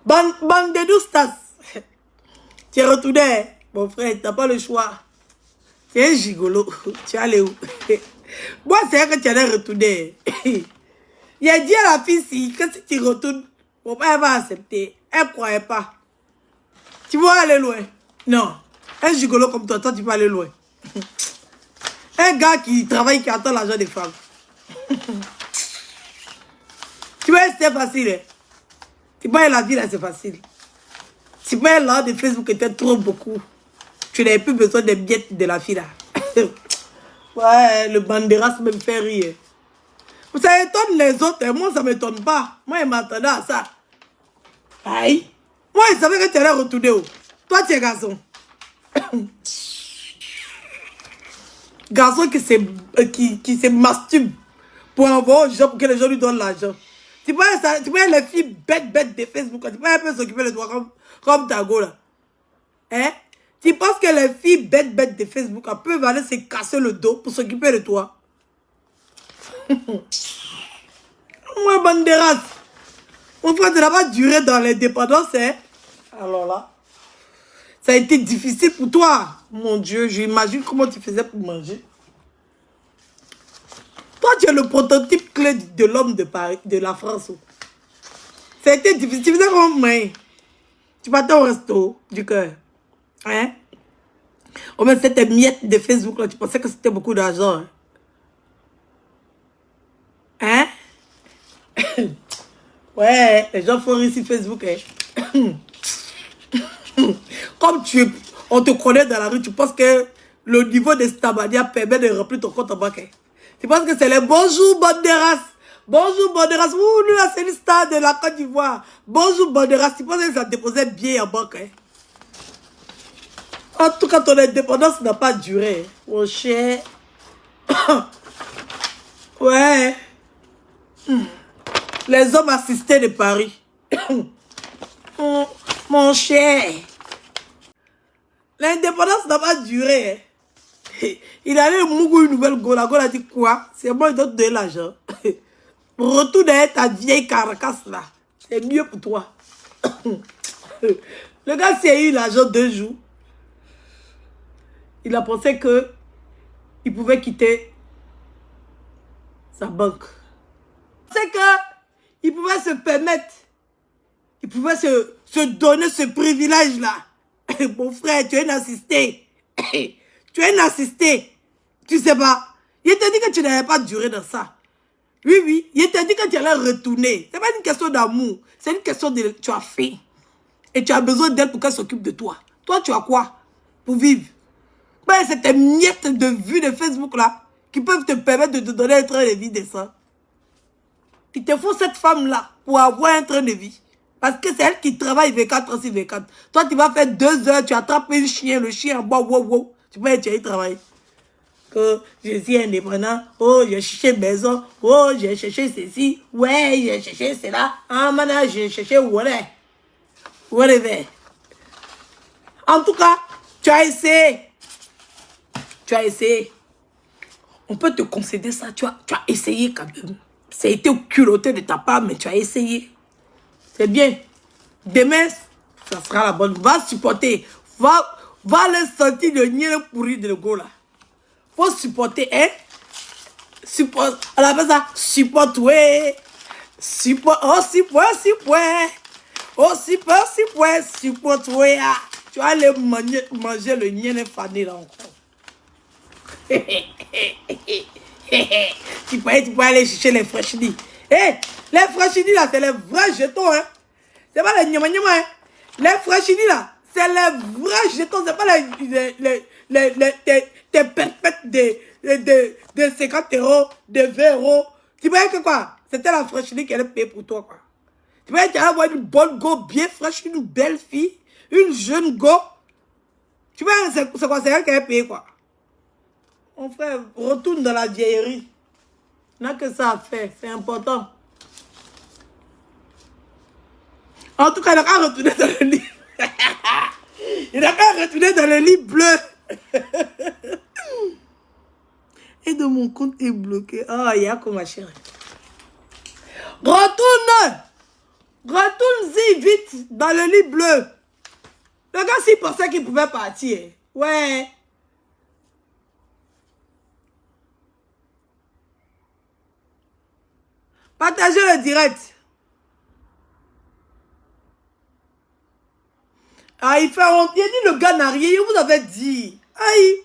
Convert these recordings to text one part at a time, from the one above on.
Bande de doustas. Tu es retourné, mon frère, tu n'as pas le choix. Tu es un gigolo. Tu es allé où? Moi, c'est vrai que tu allais retourner. Il a dit à la fille si, que si tu retournes, mon père va accepter. Elle ne croyait pas. Tu vas aller loin. Non. Un gigolo comme toi, tu vas aller loin. Un gars qui travaille, qui attend l'argent des femmes. Tu vois, c'était facile. Hein? Tu vois, la vie là, c'est facile. Tu vois, là, de Facebook était trop beaucoup. Tu n'avais plus besoin des billettes de la fille là. Ouais, le banderas me fait rire. Ça étonne les autres, et moi ça ne m'étonne pas. Moi, il m'attendait à ça. Aïe. Moi, il savait que tu allais retourner où. Toi, tu es garçon. Garçon qui se masturbe pour avoir aux gens, pour que les gens lui donnent l'argent. Tu vois, les filles bêtes de Facebook, tu vois, elles peuvent s'occuper de toi comme ta go là. Hein? Tu penses que les filles bêtes de Facebook peuvent aller se casser le dos pour s'occuper de toi? Moi, banderas. Mon frère, ça n'a pas duré dans les dépendances, hein? Alors là, ça a été difficile pour toi. Mon Dieu, j'imagine comment tu faisais pour manger. Toi, tu es le prototype clé de l'homme de Paris, de la France. Ça a été difficile. Tu faisais comment, mais tu partais au resto du cœur. Hein? Au moins, c'était miettes de Facebook, là. Tu pensais que c'était beaucoup d'argent. Hein? Ouais, les gens font rire sur Facebook. Hein? Comme on te connaît dans la rue, tu penses que le niveau de Stabadia permet de remplir ton compte en banque. Hein? Tu penses que c'est les bonjour banderas. Bonjour banderas. Ouh, nous là, c'est le stade de la Côte d'Ivoire. Bonjour banderas. Tu penses que ça déposait bien en banque. Hein? En tout cas, ton indépendance n'a pas duré. Mon cher. Ouais. Les hommes assistés de Paris. Mon cher. L'indépendance n'a pas duré. Il allait mougou une nouvelle go. La go a dit quoi? C'est moi qui dois te donner l'argent. Retourne à ta vieille carcasse là. C'est mieux pour toi. Le gars, s'il a eu l'argent 2 jours, il a pensé que il pouvait quitter sa banque. C'est que il pouvait se permettre, il pouvait se donner ce privilège-là. Mon frère, tu es un assisté. Tu es un assisté. Tu sais pas. Il t'a dit que tu n'avais pas duré dans ça. Oui, oui. Il t'a dit que tu allais retourner. C'est pas une question d'amour. C'est une question de... Tu as faim. Et tu as besoin d'elle pour qu'elle s'occupe de toi. Toi, tu as quoi pour vivre? Ben, c'est tes miettes de vues de Facebook là qui peuvent te permettre de te donner un train de vie décent. Il te faut cette femme-là pour avoir un train de vie. Parce que c'est elle qui travaille 24 heures sur 24. Toi, tu vas faire 2 heures, tu attrapes un chien, le chien en bas, wow. Tu peux y travailler. Que je suis indépendant. Oh, j'ai cherché maison. Oh, j'ai cherché ceci. Ouais, j'ai cherché cela. Ah, maintenant, j'ai cherché whatever. En tout cas, tu as essayé. Tu as essayé. On peut te concéder ça. Tu as essayé quand même. Ça a été au culotté de ta part, mais tu as essayé. C'est bien. Demain, ça sera la bonne. Va supporter. Va le sentir le nien pourri de le go là. Faut supporter, hein? On appelle ça support, ouais. Support, oh, support. Oh, support, ouais. Tu vas aller manger le nien fané là encore. Tu peux aller chercher les fraîchis. Eh, les fraîchis là, c'est les vrais jetons, hein. C'est pas les nyama, hein. Les fraîchis là, c'est les vrais jetons. C'est pas tes perpètes de 50 euros, de 20 euros. Tu vois que quoi? C'était la fraîchis qu'elle paye pour toi, quoi. Tu vois, tu vas avoir une bonne go bien fraîche, une belle fille, une jeune go. Tu vois, c'est quoi? C'est elle qui a payé, quoi. Mon frère, retourne dans la vieillerie. Il n'a que ça à faire, c'est important. En tout cas, il n'a qu'à retourner dans le lit. Il n'a qu'à retourner dans le lit bleu. Et de mon compte est bloqué. Ah, il y a comme ma chérie. Retourne Retourne-y vite dans le lit bleu. Le gars, s'il pensait qu'il pouvait partir. Ouais. Partagez le direct. Ah, il fait honte. Il dit le gars n'a rien. Il vous avait dit. Aïe.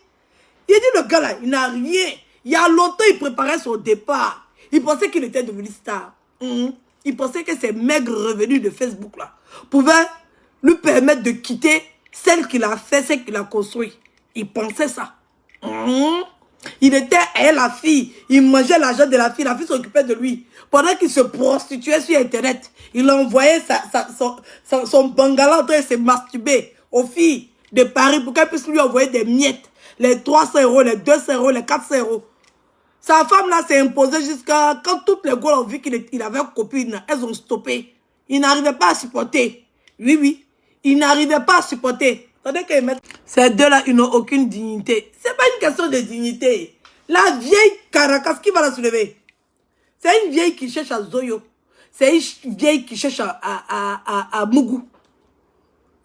Il dit le gars là, il n'a rien. Il y a longtemps, il préparait son départ. Il pensait qu'il était devenu star. Il pensait que ces maigres revenus de Facebook là pouvaient lui permettre de quitter celle qu'il a fait, celle qu'il a construit. Il pensait ça. Il était à la fille. Il mangeait l'argent de la fille s'occupait de lui. Pendant qu'il se prostituait sur Internet, il envoyait son bungalow en train de se masturber aux filles de Paris pour qu'elles puissent lui envoyer des miettes. Les 300 euros, les 200 euros, les 400 euros. Sa femme là s'est imposée jusqu'à quand toutes les gars ont vu qu'il avait une copine, elles ont stoppé. Il n'arrivait pas à supporter. Oui, oui. Il n'arrivait pas à supporter. Attendez qu'ils mettent. Ces deux-là, ils n'ont aucune dignité. C'est pas une question de dignité. La vieille Caracas, qui va la soulever? C'est une vieille qui cherche à Zoyo. C'est une vieille qui cherche à Mougou.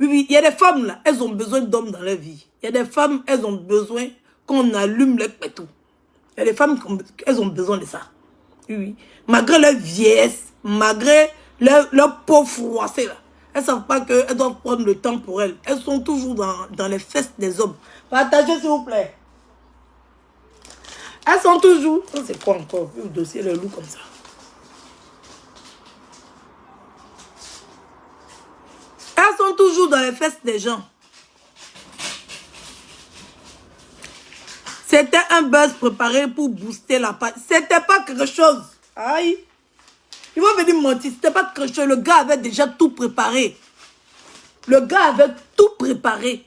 Oui, oui, il y a des femmes là, elles ont besoin d'hommes dans leur vie. Il y a des femmes, elles ont besoin qu'on allume leur pétou. Il y a des femmes, elles ont besoin de ça. Oui, oui. Malgré leur vieillesse, malgré leur peau froissée là. Elles ne savent pas qu'elles doivent prendre le temps pour elles. Elles sont toujours dans les fesses des hommes. Partagez s'il vous plaît. Elles sont toujours... Ça c'est quoi encore? Le dossier, le loup comme ça. Elles sont toujours dans les fesses des gens. C'était un buzz préparé pour booster la page. C'était pas quelque chose. Aïe. Ils vont venir mentir. C'était pas quelque chose. Le gars avait déjà tout préparé. Le gars avait tout préparé.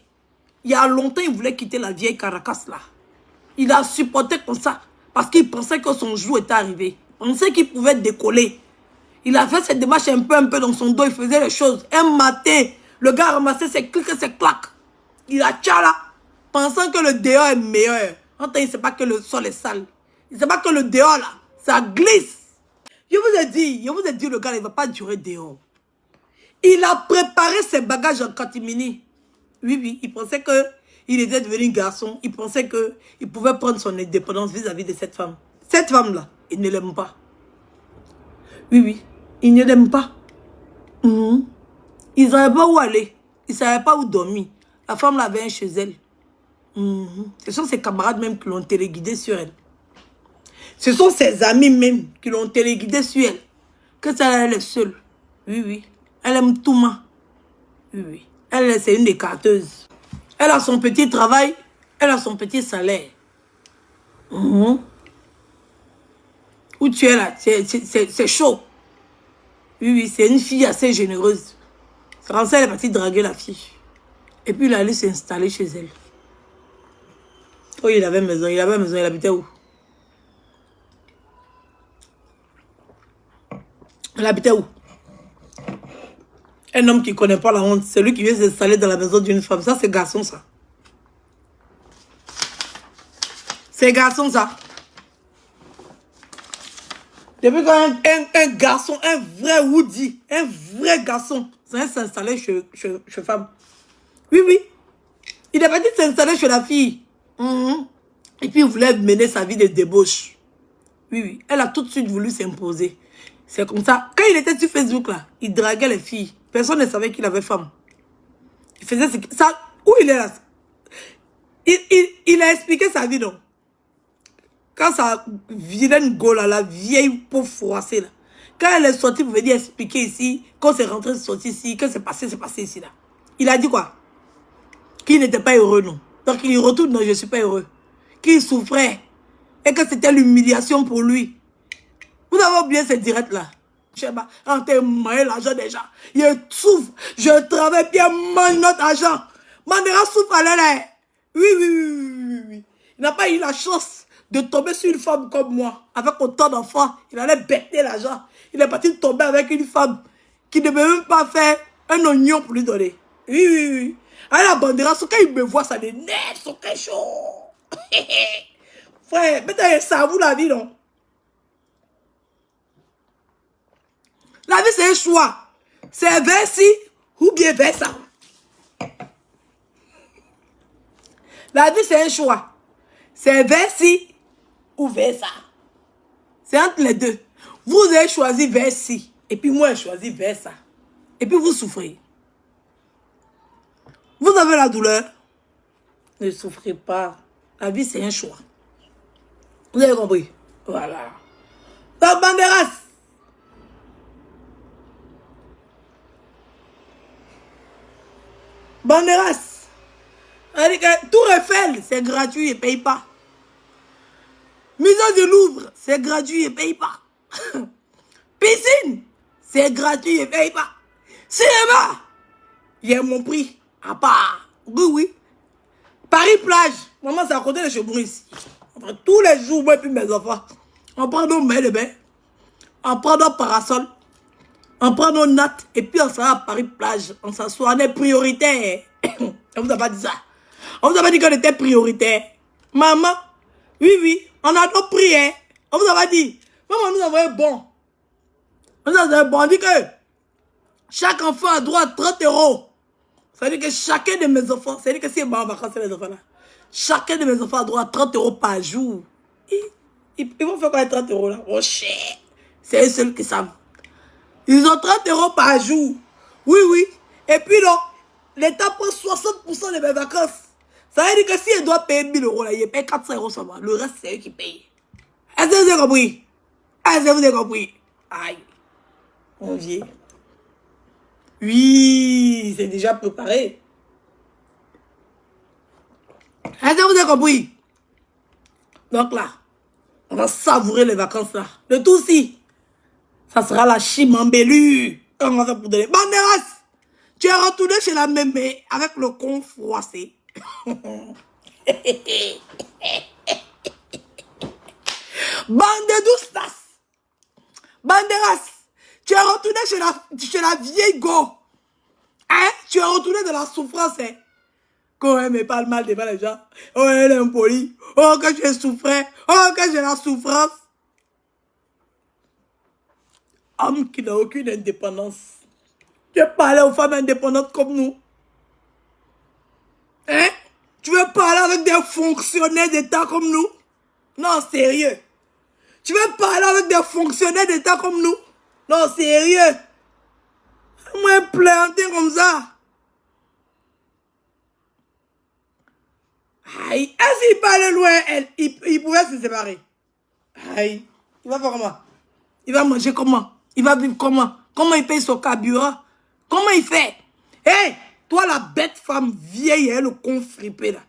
Il y a longtemps, il voulait quitter la vieille Caracas là. Il a supporté comme ça. Parce qu'il pensait que son jour était arrivé. Il pensait qu'il pouvait décoller. Il a fait cette démarche un peu dans son dos. Il faisait les choses. Un matin, le gars a ramassé ses clics et ses claques. Il a tchala. Pensant que le dehors est meilleur. Il ne sait pas que le sol est sale. Il ne sait pas que le dehors, là, ça glisse. Je vous ai dit, le gars, il ne va pas durer dehors. Il a préparé ses bagages en catimini. Oui, oui, il pensait qu'il était devenu garçon. Il pensait qu'il pouvait prendre son indépendance vis-à-vis de cette femme. Cette femme-là, il ne l'aime pas. Oui, oui, il ne l'aime pas. Il ne savait pas où aller. Il ne savait pas où dormir. La femme là avait un chez elle. Ce sont ses camarades même qui l'ont téléguidé sur elle. Ce sont ses amis même qui l'ont téléguidé sur elle. Que ça, elle est seule. Oui, oui. Elle aime tout ma. Oui, oui. Elle, c'est une écarteuse. Elle a son petit travail. Elle a son petit salaire. Où tu es là, c'est chaud. Oui, oui, c'est une fille assez généreuse. C'est comme ça, elle est partie draguer la fille. Et puis, il allait s'installer chez elle. Oh, il avait maison, il habitait où? Il habitait où? Un homme qui ne connaît pas la honte, celui qui vient s'installer dans la maison d'une femme. Ça, c'est garçon, ça. C'est garçon, ça. Depuis quand un garçon, un vrai Woody, un vrai garçon, ça vient s'installer chez femme. Oui, oui. Il est parti s'installer chez la fille. Et puis, il voulait mener sa vie de débauche. Oui, oui. Elle a tout de suite voulu s'imposer. C'est comme ça. Quand il était sur Facebook, là, il draguait les filles. Personne ne savait qu'il avait femme. Il faisait ça. Où il est là? Il a expliqué sa vie, non? Quand sa vilaine go, là, la vieille peau froissée, là. Quand elle est sortie pour venir expliquer ici, quand c'est rentré, sorti ici, que c'est passé ici, là. Il a dit quoi? Qu'il n'était pas heureux, non? Donc il retourne, non, je ne suis pas heureux. Qu'il souffrait. Et que c'était l'humiliation pour lui. Vous avez oublié ce direct-là. Je sais pas, on t'a mangé l'argent déjà. Il souffre. Je travaille bien, mange notre argent. Mandela souffre à l'air. Oui, oui, oui, oui, oui. Il n'a pas eu la chance de tomber sur une femme comme moi. Avec autant d'enfants, il allait bêter l'argent. Il est parti tomber avec une femme qui ne veut même pas faire un oignon pour lui donner. Oui, oui, oui. Alors la bandera, quand il me voit, ça l'énerve, son cœur chaud. Frère, mais ça vous la vie, non? La vie, c'est un choix. C'est vers ci ou bien vers ça. La vie, c'est un choix. C'est vers ci ou vers ça. C'est entre les deux. Vous avez choisi vers ci. Et puis moi, j'ai choisi vers ça. Et puis vous souffrez. Vous avez la douleur. Ne souffrez pas. La vie, c'est un choix. Vous avez compris? Voilà. Donc, Banderas. Banderas. Tour Eiffel, c'est gratuit et ne paye pas. Musée du Louvre, c'est gratuit et ne paye pas. Piscine, c'est gratuit et ne paye pas. Cinéma, il y a mon prix à part. Oui, oui. Paris plage, maman, c'est à côté de chez moi ici. Tous les jours, moi et puis mes enfants, on prend nos mains de bain, on prend nos parasols, on prend nos nattes, et puis on s'en va à Paris plage. On s'assoit, on est prioritaire. On vous a pas dit ça. On vous a pas dit qu'on était prioritaire. Maman, oui, oui, on a nos prières. On vous a pas dit. Maman nous envoie bon. On nous a bon. On dit que chaque enfant a droit à 30 €. Ça veut dire que chacun de mes enfants, ça veut dire que si on va en vacances, les enfants là, chacun de mes enfants a droit à 30 € par jour. Ils vont faire quoi les 30 € là? Oh, cher. C'est eux seuls qui savent. Ils ont 30 € par jour. Oui, oui. Et puis non, l'État prend 60% de mes vacances. Ça veut dire que si elle doit payer 1 000 € là, il paye 400 € seulement. Le reste, c'est eux qui payent. Est-ce que vous avez compris? Est-ce que vous avez compris? Aïe. Mon vieux. Oui, c'est déjà préparé. Est-ce que vous avez compris? Donc là, on va savourer les vacances là. Le tout si, ça sera la chimambelure. On va faire pour donner. Banderas, tu es retourné chez la mémé avec le con froissé. Bande de douce. Banderas, tu es retourné chez la vieille go. Hein? Tu es retourné de la souffrance. Hein? Quand elle me parle mal devant les gens. Oh, elle est impolie. Oh, que je souffrais. Oh, que j'ai la souffrance. Homme qui n'a aucune indépendance. Tu veux parler aux femmes indépendantes comme nous? Hein? Tu veux parler avec des fonctionnaires d'État comme nous? Non, sérieux. Tu veux parler avec des fonctionnaires d'État comme nous? Non, sérieux. Moi, planter comme ça. Aïe. Est-ce qu'il parlait loin, il pouvait se séparer. Aïe. Il va faire comment? Il va manger comment? Il va vivre comment? Comment il paye son carburant? Comment il fait? Hé, hey, toi la bête femme vieille, le con fripé là.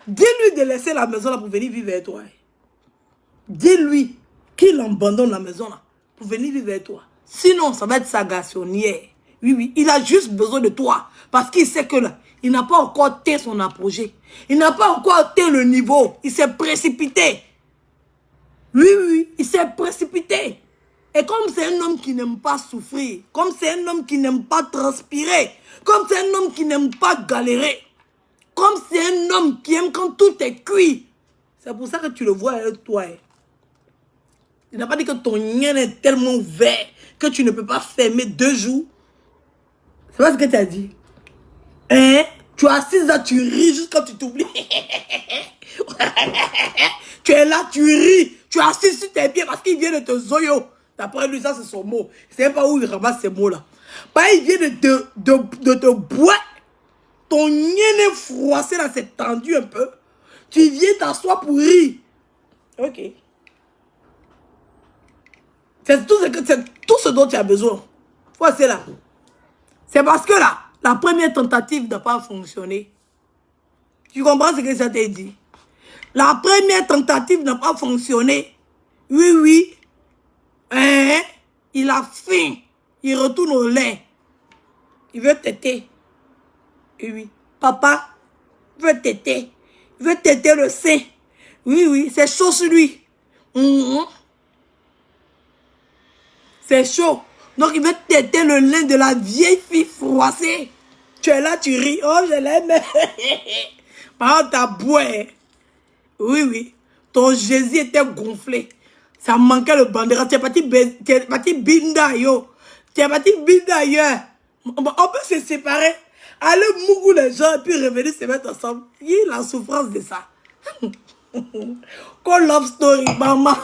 Dis-lui de laisser la maison là pour venir vivre avec toi. Dis-lui qu'il abandonne la maison là pour venir vivre avec toi. Sinon, ça va être sa garçonnière. Oui, oui, il a juste besoin de toi. Parce qu'il sait que là, il n'a pas encore atteint son apogée. Il n'a pas encore atteint le niveau. Il s'est précipité. Oui, oui, il s'est précipité. Et comme c'est un homme qui n'aime pas souffrir, comme c'est un homme qui n'aime pas transpirer, comme c'est un homme qui n'aime pas galérer, comme c'est un homme qui aime quand tout est cuit, c'est pour ça que tu le vois avec toi. Il n'a pas dit que ton nien est tellement vert que tu ne peux pas fermer 2 jours. C'est pas ce que tu as dit. Hein? Tu es assise là, tu ris jusqu'à tu t'oublies. Tu es là, tu ris. Tu es assis sur tes pieds parce qu'il vient de te zoyo. D'après lui, ça c'est son mot. Je ne sais pas où il ramasse ces mots-là. Bah, il vient de te boire. Ton nien est froissé là, c'est tendu un peu. Tu viens t'asseoir pour rire. Ok. C'est tout ce dont tu as besoin. Voici là. C'est parce que là, la première tentative n'a pas fonctionné. Tu comprends ce que ça t'a dit? La première tentative n'a pas fonctionné. Oui, oui. Hein? Il a faim. Il retourne au lait. Il veut téter. Oui, oui. Papa veut téter. Il veut téter le sein. Oui, oui. C'est chaud sur lui. C'est chaud. Donc, il veut téter le lait de la vieille fille froissée. Tu es là, tu ris. Oh, je l'aime. Par contre, t'as boire. Oui, oui. Ton Jésus était gonflé. Ça manquait le bandera. Tu es parti binda, yo. Tu es parti binda ailleurs. On peut se séparer, aller mougou les gens et puis revenir se mettre ensemble. Il y a la souffrance de ça. Qu'on love story, maman.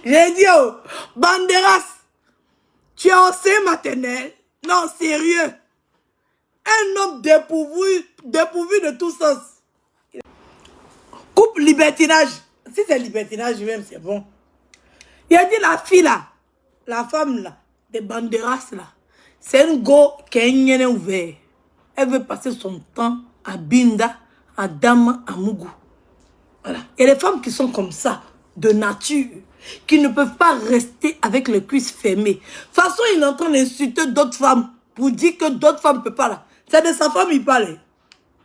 J'ai dit, oh, Banderas, tu es au sein maternel. Non, sérieux. Un homme dépourvu de tout sens. Coupe libertinage. Si c'est libertinage même, c'est bon. Il a dit la fille là, la femme là, de Banderas là, c'est une go qui est ouvert. Elle veut passer son temps à Binda, à Dama, à Mougou. Voilà. Il y a des femmes qui sont comme ça, de nature, qui ne peuvent pas rester avec les cuisses fermées. De toute façon, il est en train d'insulter d'autres femmes pour dire que d'autres femmes ne peuvent pas là. C'est de sa femme il parle.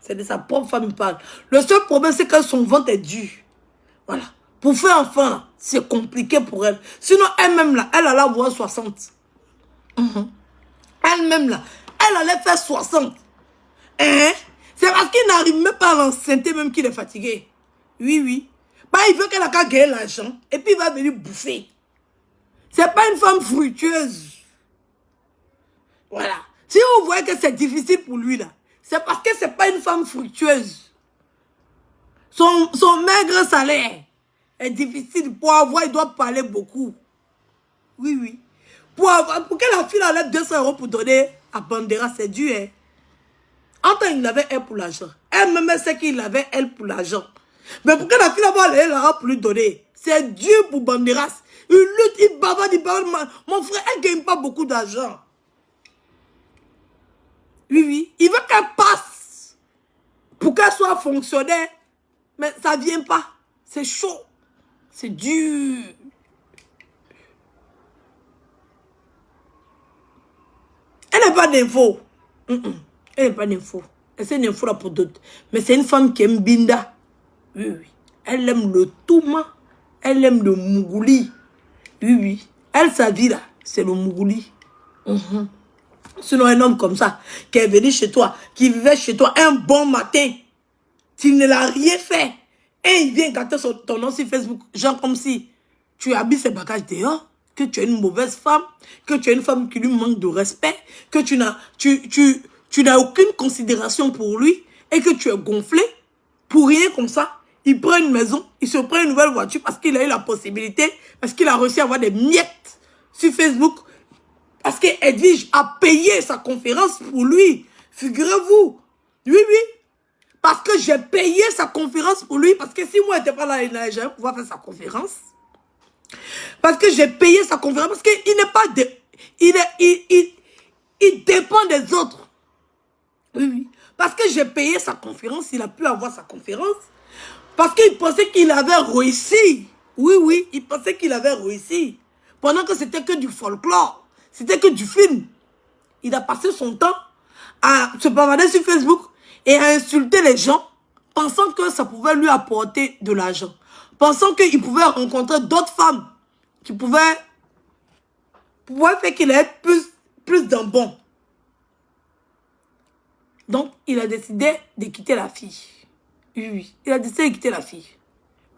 C'est de sa propre femme il parle. Le seul problème, c'est que son ventre est dur. Voilà. Pour faire enfant, c'est compliqué pour elle. Sinon, elle-même là, elle allait avoir 60. Elle-même là, elle allait faire 60. Hein? C'est parce qu'il n'arrive même pas à l'enceinte, même qu'il est fatigué. Oui, oui. Bah, il veut qu'elle a qu'à gagner l'argent. Et puis il va venir bouffer. C'est pas une femme fructueuse. Voilà. Si vous voyez que c'est difficile pour lui là, c'est parce que c'est pas une femme fructueuse. Son maigre salaire est difficile. Pour avoir, il doit parler beaucoup. Oui, oui. Pour que la fille enlève 200 € pour donner à Bandera, c'est dur. Hein? En temps, il avait elle pour l'argent. Elle-même sait qu'il avait elle pour l'argent. Mais pour que la fille là-bas, elle aura pour lui donner. C'est dur pour Banderas. Il lutte, il bavarde, il bavarde. Mon frère, elle ne gagne pas beaucoup d'argent. Oui, oui. Il veut qu'elle passe pour qu'elle soit fonctionnaire. Mais ça ne vient pas. C'est chaud. C'est dur. Elle n'est pas d'info. Elle n'est pas d'info. C'est une info là pour d'autres. Mais c'est une femme qui aime Binda. Oui, oui. Elle aime le Touma. Elle aime le Mougouli. Oui, oui. Elle, sa vie là, c'est le Mougouli. Sinon, un homme comme ça, qui est venu chez toi, qui vivait chez toi un bon matin, tu ne l'as rien fait. Et il vient gâter ton nom sur Facebook. Genre comme si tu habilles ses bagages dehors, que tu es une mauvaise femme, que tu es une femme qui lui manque de respect, que tu n'as aucune considération pour lui et que tu es gonflé pour rien comme ça. Il prend une maison, il se prend une nouvelle voiture parce qu'il a eu la possibilité, parce qu'il a réussi à avoir des miettes sur Facebook, parce qu'Edwige a payé sa conférence pour lui. Figurez-vous. Oui, oui. Parce que j'ai payé sa conférence pour lui. Parce que si moi, je n'étais pas là, il n'allait pouvoir faire sa conférence. Parce que j'ai payé sa conférence. Parce qu'il n'est pas de... Il dépend des autres. Oui, oui. Parce que j'ai payé sa conférence, il a pu avoir sa conférence. Parce qu'il pensait qu'il avait réussi. Oui, oui, il pensait qu'il avait réussi. Pendant que c'était que du folklore. C'était que du film. Il a passé son temps à se bavarder sur Facebook et à insulter les gens, pensant que ça pouvait lui apporter de l'argent. Pensant qu'il pouvait rencontrer d'autres femmes qui pouvaient faire qu'il ait plus d'un bon. Donc, il a décidé de quitter la fille. Oui, oui. Il a décidé de quitter la fille.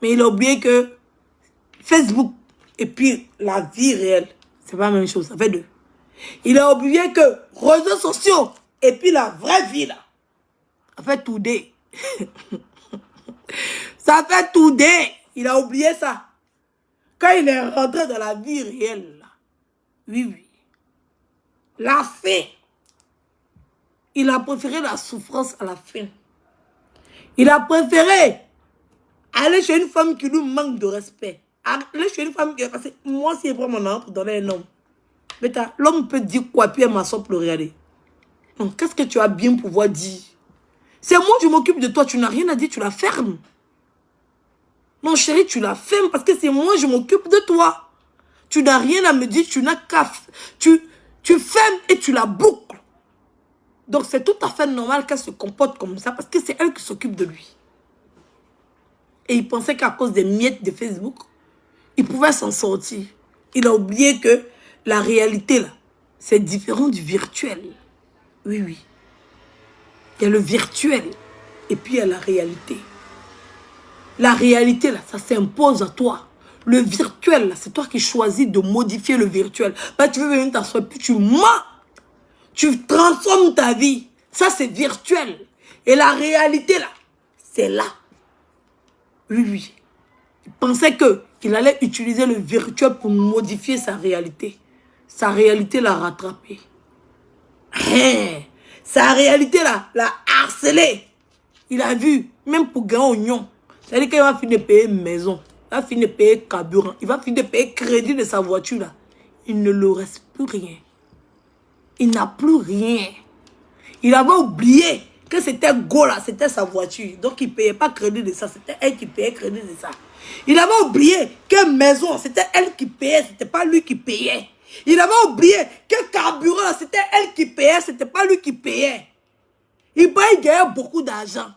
Mais il a oublié que Facebook et puis la vie réelle, c'est pas la même chose. Ça fait deux. Il a oublié que réseaux sociaux et puis la vraie vie, là, ça fait tout day. Ça fait tout day. Il a oublié ça. Quand il est rentré dans la vie réelle, là, oui, oui, la fin, il a préféré la souffrance à la fin. Il a préféré aller chez une femme qui lui manque de respect. Aller chez une femme qui... Parce que moi, si je prends mon nom pour donner un homme, l'homme peut dire quoi, puis elle m'assoit pour le regarder. Donc, qu'est-ce que tu as bien pouvoir dire? C'est moi, je m'occupe de toi, tu n'as rien à dire, tu la fermes. Non, chérie, tu la fermes parce que c'est moi, je m'occupe de toi. Tu n'as rien à me dire, tu n'as qu'à... Tu fermes et tu la boucles. Donc, c'est tout à fait normal qu'elle se comporte comme ça parce que c'est elle qui s'occupe de lui. Et il pensait qu'à cause des miettes de Facebook, il pouvait s'en sortir. Il a oublié que la réalité, là, c'est différent du virtuel. Oui, oui. Il y a le virtuel et puis il y a la réalité. La réalité, là, ça s'impose à toi. Le virtuel, c'est toi qui choisis de modifier le virtuel. Bah, tu veux venir t'asseoir, puis tu mens. Tu transformes ta vie. Ça, c'est virtuel. Et la réalité, là, c'est là. Oui. Il pensait qu'il allait utiliser le virtuel pour modifier sa réalité. Sa réalité l'a rattrapé. Sa réalité l'a harcelé. Il a vu, même pour gagner oignon. C'est-à-dire qu'il va finir de payer une maison. Il va finir de payer carburant. Il va finir de payer crédit de sa voiture là. Il ne lui reste plus rien. Il n'a plus rien. Il avait oublié que c'était Go là, c'était sa voiture. Donc il ne payait pas crédit de ça. C'était elle qui payait crédit de ça. Il avait oublié que maison, c'était elle qui payait. C'était pas lui qui payait. Il avait oublié que carburant, c'était elle qui payait. C'était pas lui qui payait. Il gagnait beaucoup d'argent.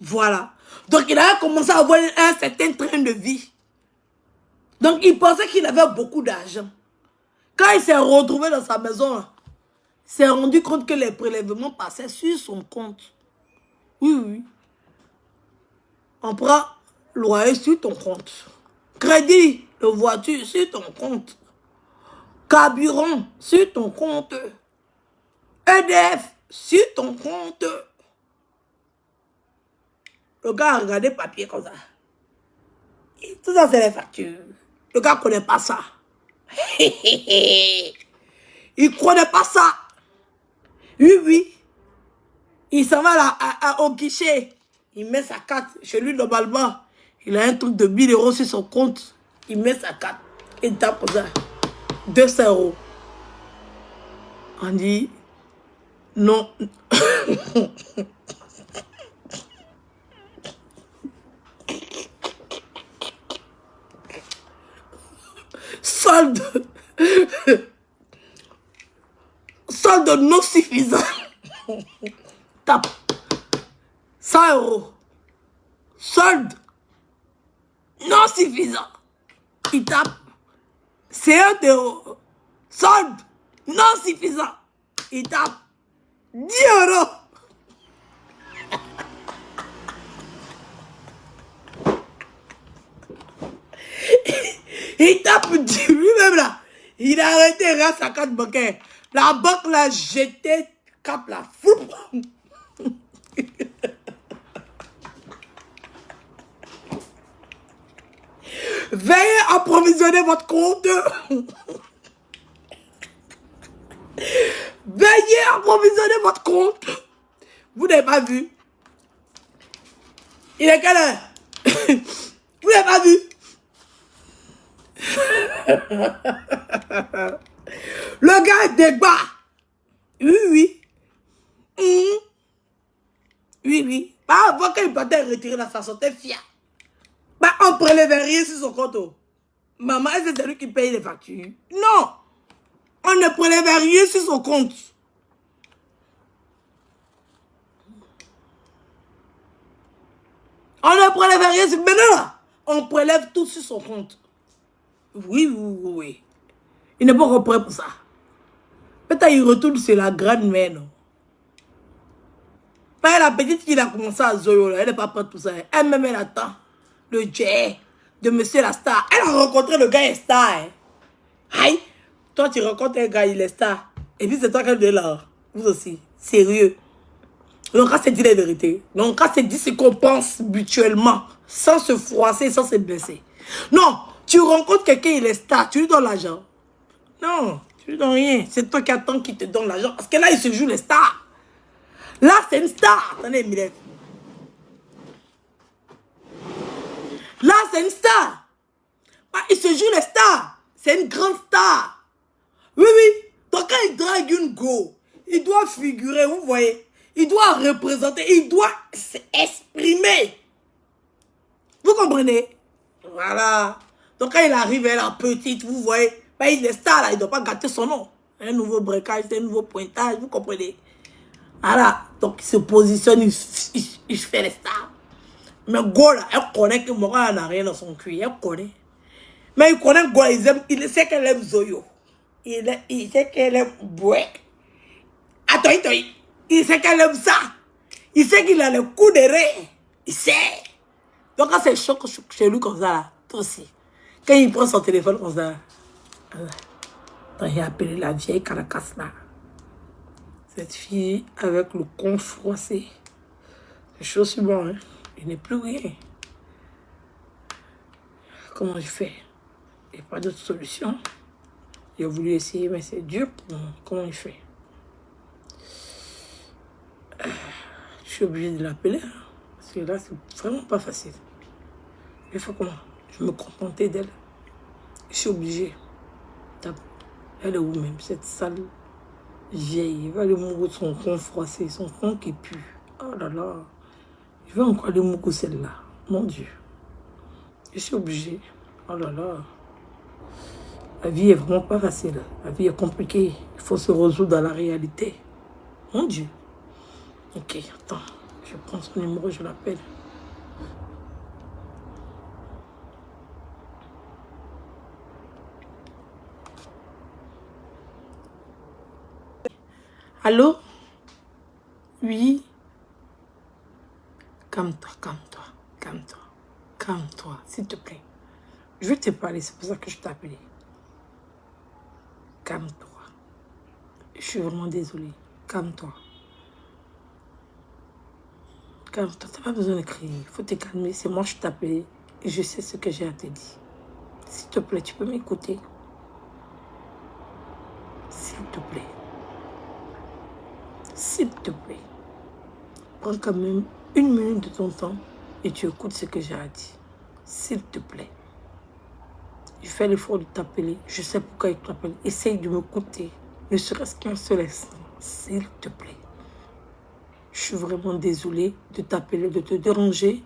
Voilà. Donc il avait commencé à avoir un certain train de vie. Donc il pensait qu'il avait beaucoup d'argent. Quand il s'est retrouvé dans sa maison, il s'est rendu compte que les prélèvements passaient sur son compte. Oui. On prend loyer sur ton compte. Crédit de voiture sur ton compte. Carburant sur ton compte. EDF sur ton compte. Le gars a regardé le papier comme ça. Et tout ça, c'est les factures. Le gars ne connaît pas ça. Il ne connaît pas ça. Oui. Il s'en va là, au guichet. Il met sa carte. Chez lui, normalement, il a un truc de 1000 € sur son compte. Il met sa carte. Il tape comme ça. 200 €. On dit, non. Solde non suffisant. Tape 100 €. Solde non suffisant. Il tape 50 €. Solde non suffisant. Il tape 10 €. Il tape lui-même là. Il a arrêté sa carte bancaire. La banque l'a jeté, cap la fou. Veuillez approvisionner votre compte. Veuillez approvisionner votre compte. Vous n'avez pas vu? Il est quelle heure? Vous n'avez pas vu? Le gars est débat. Oui. Oui. Bah, avant qu'il partait retirer là, ça sortait fier. Bah, on prélevait rien sur son compte. Maman, est-ce que c'est lui qui paye les factures? Non. On ne prélevait rien sur son compte. On ne prélève rien sur... Maintenant, là, on prélève tout sur son compte. Oui. Il n'est pas encore prêt pour ça. Peut-être il retourne sur la grande mère, non? Mais la petite qui a commencé à Zoyo, là, elle n'est pas prête pour ça. Elle-même, elle attend le jet de monsieur la star. Elle a rencontré le gars, il est star. Hein. Aïe, toi, tu rencontres un gars, il est star. Et puis, c'est toi qui es là. Vous aussi. Sérieux. Donc, quand c'est dit la vérité. Donc, quand c'est dit ce qu'on pense mutuellement, sans se froisser, sans se blesser. Non, tu rencontres quelqu'un, il est star, tu lui donnes l'argent. Non, tu lui donnes rien. C'est toi qui attends qu'il te donne l'argent. Parce que là, il se joue les stars. Là, c'est une star. Attendez, Milette. Là, c'est une star. Ah, il se joue les stars. C'est une grande star. Oui. Donc, quand il drague une go, il doit figurer, vous voyez. Il doit représenter, il doit s'exprimer. Vous comprenez? Voilà. Donc, quand il arrive, elle est petite, vous voyez. Ben, il est star, là, il ne doit pas gâter son nom. Un nouveau breakage, un nouveau pointage, vous comprenez? Voilà. Donc, il se positionne, il fait les stars. Mais Go, là, elle connaît que Moral n'a rien dans son cuir. Elle connaît. Mais il connaît Go, il sait qu'elle aime Zoyo. Il sait qu'elle aime Boué. Attends. Il sait qu'elle aime ça. Il sait qu'il a le coup de ré. Il sait. Donc quand c'est chaud chez lui comme ça, là, toi aussi. Quand il prend son téléphone comme ça, il a appelé la vieille Caracas là. Cette fille avec le con froissé. C'est chaud sur moi, hein. Il n'est plus rien. Comment je fais? Il n'y a pas d'autre solution. J'ai voulu essayer, mais c'est dur pour moi. Comment je fais? Je suis obligée de l'appeler. Hein, parce que là, c'est vraiment pas facile. Il faut comment? Je me contenter d'elle. Je suis obligée. Elle est où même, cette sale vieille? Il va aller mourir de son con froissé, son con qui pue. Oh là là. Je vais encore aller mourir celle-là. Mon Dieu. Je suis obligée. Oh là là. La vie est vraiment pas facile. La vie est compliquée. Il faut se résoudre dans la réalité. Mon Dieu. Ok, attends. Je prends son numéro, je l'appelle. Allô? Oui? Calme-toi, calme-toi, calme-toi, calme-toi, s'il te plaît. Je vais te parler, c'est pour ça que je t'ai appelé. Calme-toi. Je suis vraiment désolée. Calme-toi. Calme-toi, t'as pas besoin de crier. Il faut te calmer. C'est moi, je t'ai appelé. Et je sais ce que j'ai à te dire. S'il te plaît, tu peux m'écouter? S'il te plaît. S'il te plaît. Prends quand même 1 minute de ton temps et tu écoutes ce que j'ai à dire. S'il te plaît. Je fais l'effort de t'appeler. Je sais pourquoi il t'appelle. Essaye de m'écouter. Ne serait-ce qu'un seul instant. S'il te plaît. Je suis vraiment désolée de t'appeler, de te déranger.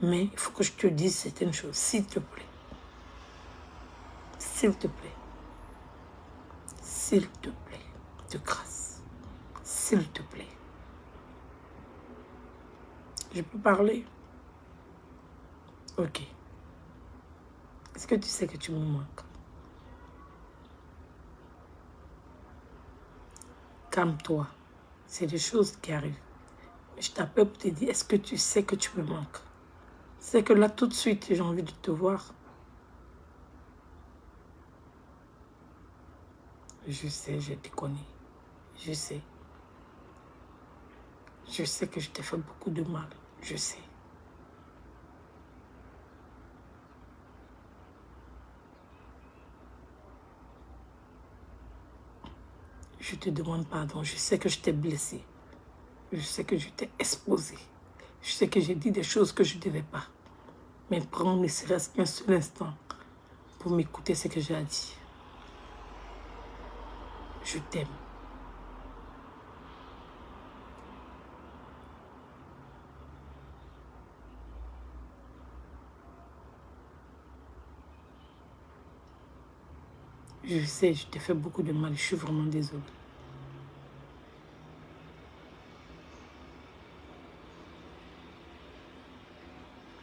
Mais il faut que je te dise certaines choses. S'il te plaît. S'il te plaît. S'il te plaît. De grâce. S'il te plaît. Je peux parler? Ok. Est-ce que tu sais que tu me manques? Calme-toi. C'est des choses qui arrivent. Je t'appelle pour te dire, est-ce que tu sais que tu me manques? C'est que là, tout de suite, j'ai envie de te voir. Je sais, je te connais. Je sais. Je sais que je t'ai fait beaucoup de mal. Je sais. Je te demande pardon. Je sais que je t'ai blessé. Je sais que je t'ai exposé. Je sais que j'ai dit des choses que je ne devais pas. Mais prends ne serait-ce qu'un seul instant pour m'écouter ce que j'ai à dire. Je t'aime. Je sais, je t'ai fait beaucoup de mal. Je suis vraiment désolée.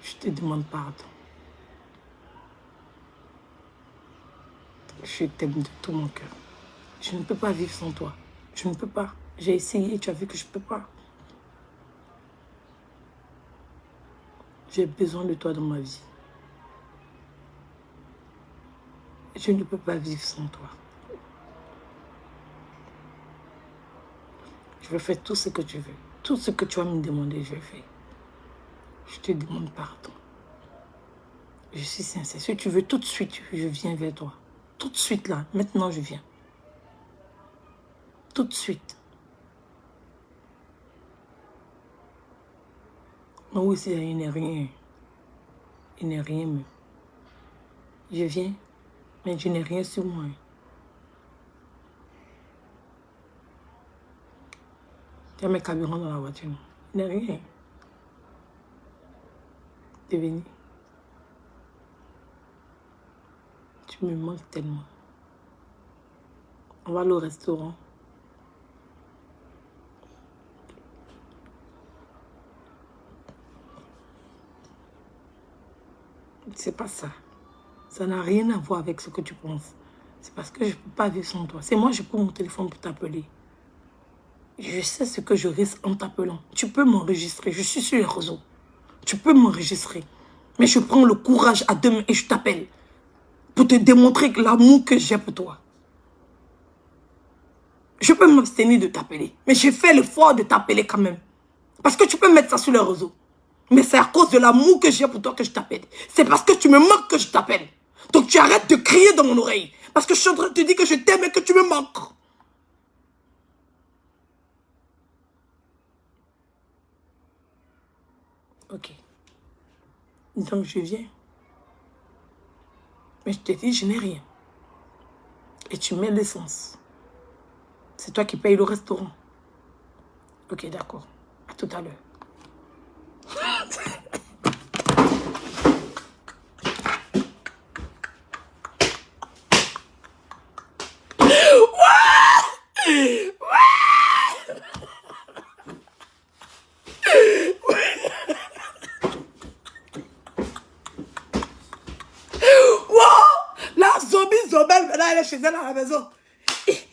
Je te demande pardon. Je t'aime de tout mon cœur. Je ne peux pas vivre sans toi. Je ne peux pas. J'ai essayé, tu as vu que je ne peux pas. J'ai besoin de toi dans ma vie. Je ne peux pas vivre sans toi. Je vais faire tout ce que tu veux. Tout ce que tu vas me demander, je vais faire. Je te demande pardon. Je suis sincère. Si tu veux, tout de suite, je viens vers toi. Tout de suite, là. Maintenant, je viens. Tout de suite. Non, oui, il n'est rien. Il n'est rien, mais... Je viens, mais je n'ai rien sur moi. Tu as mes carburants dans la voiture. Il n'est rien. T'es venu. Tu me manques tellement. On va aller au restaurant. C'est pas ça. Ça n'a rien à voir avec ce que tu penses. C'est parce que je ne peux pas vivre sans toi. C'est moi, je prends mon téléphone pour t'appeler. Je sais ce que je risque en t'appelant. Tu peux m'enregistrer. Je suis sur les réseaux. Tu peux m'enregistrer. Mais je prends le courage à 2 mains et je t'appelle. Pour te démontrer l'amour que j'ai pour toi. Je peux m'abstenir de t'appeler. Mais j'ai fait l'effort de t'appeler quand même. Parce que tu peux mettre ça sur le réseau. Mais c'est à cause de l'amour que j'ai pour toi que je t'appelle. C'est parce que tu me manques que je t'appelle. Donc tu arrêtes de crier dans mon oreille. Parce que je suis en train de te dire que je t'aime et que tu me manques. Ok. Donc je viens. Mais je te dis, je n'ai rien. Et tu mets l'essence. C'est toi qui payes le restaurant. Ok, d'accord. À tout à l'heure. La zombie Zobel, maintenant elle est chez elle à la maison.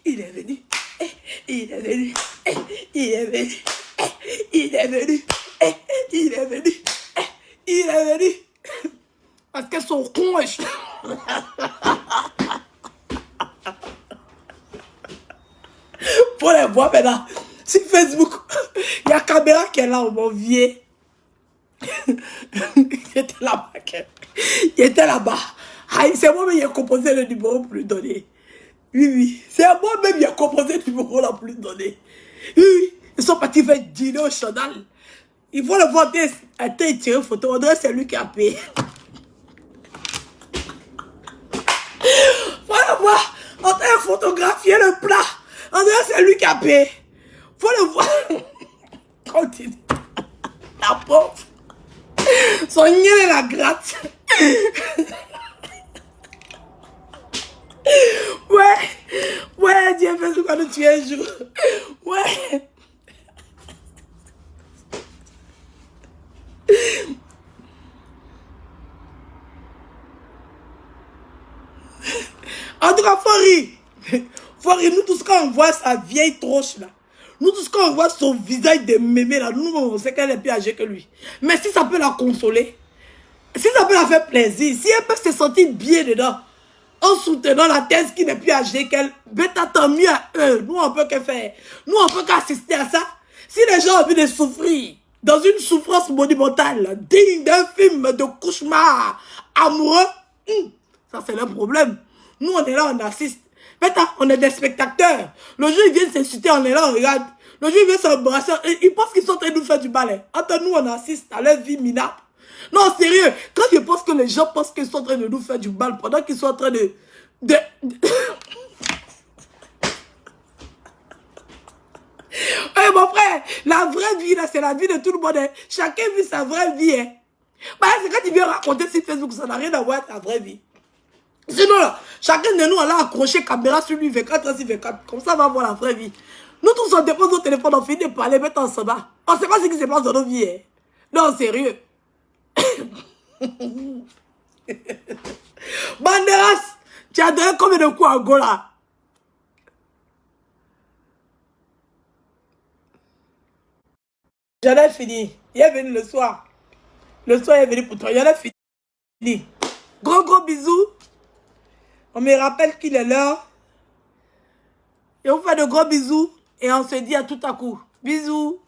Il est venu. Il est venu. Il est venu. Il est venu. Il est venu. Il est venu. Parce qu'elles sont cons. Pour les voir maintenant. Sur Facebook, il y a caméra qui est là, mon vieux. Il était là-bas. Il était là-bas. C'est moi-même qui ai composé le numéro pour lui donner. Oui, oui. C'est moi-même qui ai composé le numéro là pour lui donner. Oui, oui. Ils sont partis faire dîner au Chanel. Il faut le voir, un tel tirer photo. On dirait que c'est lui qui a payé. Faut le voir. On t'a photographié le plat. On dirait que c'est lui qui a payé. Faut le voir. Continue. La pauvre. Son nier la gratte. Ouais, Dieu fait ce qu'on nous tue un jour. Ouais. En tout cas, faut rire. Faut rire. Nous tous, quand on voit sa vieille tronche là, nous tous, quand on voit son visage de mémé là, nous, on sait qu'elle est plus âgée que lui. Mais si ça peut la consoler, si ça peut la faire plaisir, si elle peut se sentir bien dedans, en soutenant la thèse qui n'est plus âgée qu'elle, tant mieux à eux. Nous, on peut que faire. Nous, on peut qu'assister à ça. Si les gens ont envie de souffrir, dans une souffrance monumentale, digne d'un film de cauchemar amoureux, ça c'est leur problème. Nous, on est là, on assiste. On est des spectateurs. Le jour, ils viennent s'insulter, on est là, on regarde. Le jour, ils viennent s'embrasser. Ils pensent qu'ils sont en train de nous faire du balai. Entre nous, on assiste à leur vie minable. Non, sérieux. Quand je pense que les gens pensent qu'ils sont en train de nous faire du mal pendant qu'ils sont en train de... Hey, mon frère, la vraie vie, là, c'est la vie de tout le monde. Hein. Chacun vit sa vraie vie. Hein. Bah, c'est quand tu viens raconter sur Facebook, ça n'a rien à voir avec ta vraie vie. Sinon, là, chacun de nous, on a accroché caméra sur lui 24 h sur 24. Comme ça, on va voir la vraie vie. Nous tous, on dépose nos téléphones, on finit de parler, maintenant on se bat. On ne sait pas ce qui se passe dans nos vies. Hein. Non, sérieux. Banderas, tu as donné combien de coups à Gola? J'en ai fini. Il est venu le soir. Le soir, il est venu pour toi. J'en ai fini. Gros bisous. On me rappelle qu'il est l'heure. Et on fait de gros bisous. Et on se dit à tout à coup. Bisous.